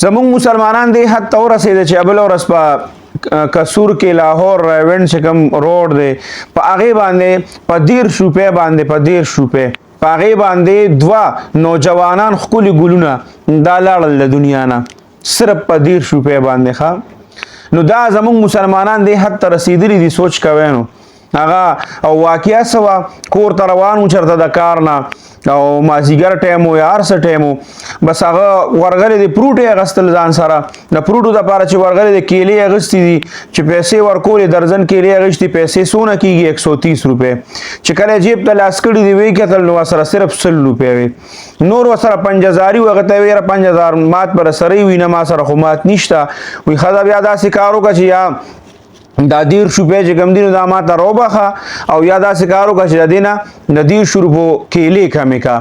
زمونږ مسلمانان دې حد ته ورسېده چې بله ورځ په کسور کې لاهور راوینډ چې کوم روډ دی په هغې باندې په 10 روپۍ باندې په 10 روپۍ په هغې باندې دوه نوجوانان ښکلي ګلونه دا لاړل د دنیا نه صرف په 10 روپۍ باندې ښه نو دا زمونږ مسلمانان دې حد ته رسېدلي دي سوچ کوئ نو هغه واقعه څه وه کور ته روان و چېرته د کار نه او مازدیګر ټایم و یا هر څه ټایم و بس هغه ورغلی دی فروټ یې اخیستل ځان سره د فروټو دپاره چې ورغلی دی کیلې اخیستې دي چې پیسې ورکولې درجن کیلې اخیستې پیسې څونه کېږي 130 روپۍ چې کله یې جیب ته لاس کړي دي ویې کتل نو ورسره صرف 100 روپۍ وې نور ورسره 5000 وي هغه ته یې ویره 5000 مات به رسره وي نه ما سره خو مات نشته وایي ښځه بیا داسې کار وکړه چې یا دا 10 روپۍ چې کوم دي نو دا ما ته راوبخه او یا داسې کار وکړه چې د دې نه د 10 روپو کیلې کمې کا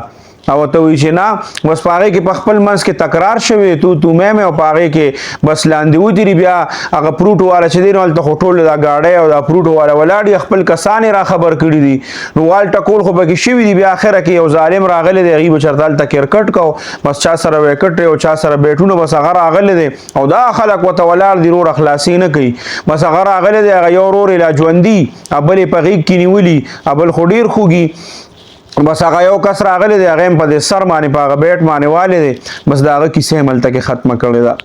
او ته وایي چې نه بس په هغې کې په خپل منځ کې تکرار شوی تو مې او په هغې کې بس لاندې ودري بیا هغه فروټو والا چې دی نو هلته خو ټول دا ګاډۍ او دا فروټو والا ولاړ دي خپل کسان یې را خبر کړي دي نو وال ټکول خو پکې شوي دي بیا اخره کې یو ظالم راغلی دی هغې به چېرته هلته کرکټ کو بس چا سره ویکټ او چا سره بیټونه بس هغه راغلی دی او دا خلک ورته ولاړ دي رور اخلاصي نه کوي بس هغه راغلی دی هغه یو ورور یې لا ژوندي بل یې په غېږ کې نیولي بل خو ډېر خوږي بس هغه یو کس راغلی دی هغه هم په دې سر باندې په هغه بیټ باندې والی دی بس د هغه کیسې هم هلته کې ختمه کړې ده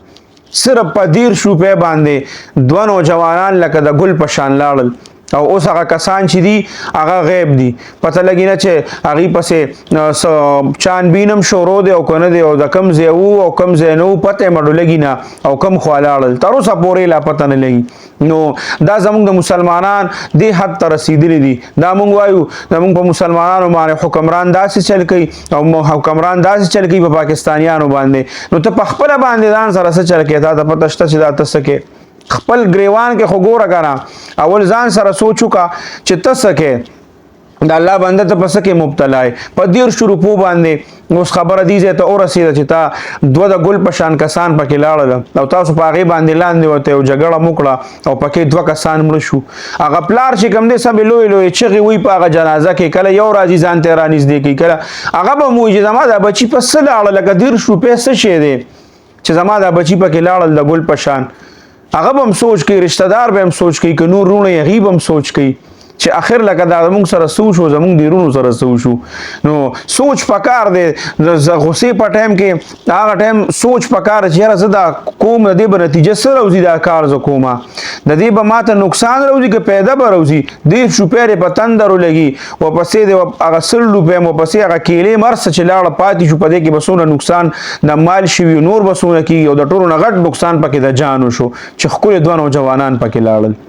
صرف په 10 روپۍ باندې دوه نوجوانان لکه د ګل په شان لاړل او اوس هغه کسان چې دي هغه غیب دي پته لګي نه چې هغې پسې چانبین هم شروع دی او که نه دی او د کوم ځای وو او کوم ځای نه وو پته یې مډو لګي نه او کوم خوا لاړل تر اوسه پورې لا پته نه لګي نو دا زمونږ د مسلمانان دې حد ته رسېدلي دي دا مونږ وایو زمونږ په مسلمانانو باندې حکمران داسې چل کوي او حکمران داسې چل کوي په پاکستانیانو باندې نو ته په خپله باندې ځان سره څه چل کوې تا ته پته شته چې دا ته څه کوې خپل ګریوان کې خو ګوره کنه اول ځان سره سوچ وکړه چې ته څه کوې د الله بنده ته په څه کې مبتلا یې په 10 روپو باندې اوس خبره دې ځای ته ورسېده چې تا دوه د ګل په شان کسان پکې لاړل او تاسو په هغې باندې لاندې ورته یو جګړه مو کړه او پکې دوه کسان مړه شو هغه پلار چې کوم دی سبې لویې لویې چغې وایي په هغه جنازه کې کله یو راځي ځان ته یې رانږدې کوي کله هغه به مو وایي چې زما دا بچي په څه لاړه لکه 10 روپۍ څه شی دی چې زما دا بچي پکې لاړل د ګل په شان هغه به هم سوچ کوي رشته دار به هم سوچ کوي که نور وروڼه یې هغې به هم سوچ کوي چې اخر لکه دا زمونږ سره څه وشو زمونږ د وروڼو سره څه وشو نو سوچ پکار دی د غصې په ټایم کې هغه ټایم سوچ پکار چې یاره زه دا کوم د دې به نتیجه څه راوځي دا کار زه کومه د دې به ماته نقصان راوځي که پیدا به راوځي 10 روپۍ یې په تندر ولګي ورپسې د هغه 100 روپۍ ورپسې هغه کیلې مرسه چې لاړه پاتې شو په دې کې به څومره نقصان د مال شوي نور به څومره کېږي او د ټولو نه غټ نقصان پکې د جان وشو چې ښکلې دوه نوجوانان پکې لاړل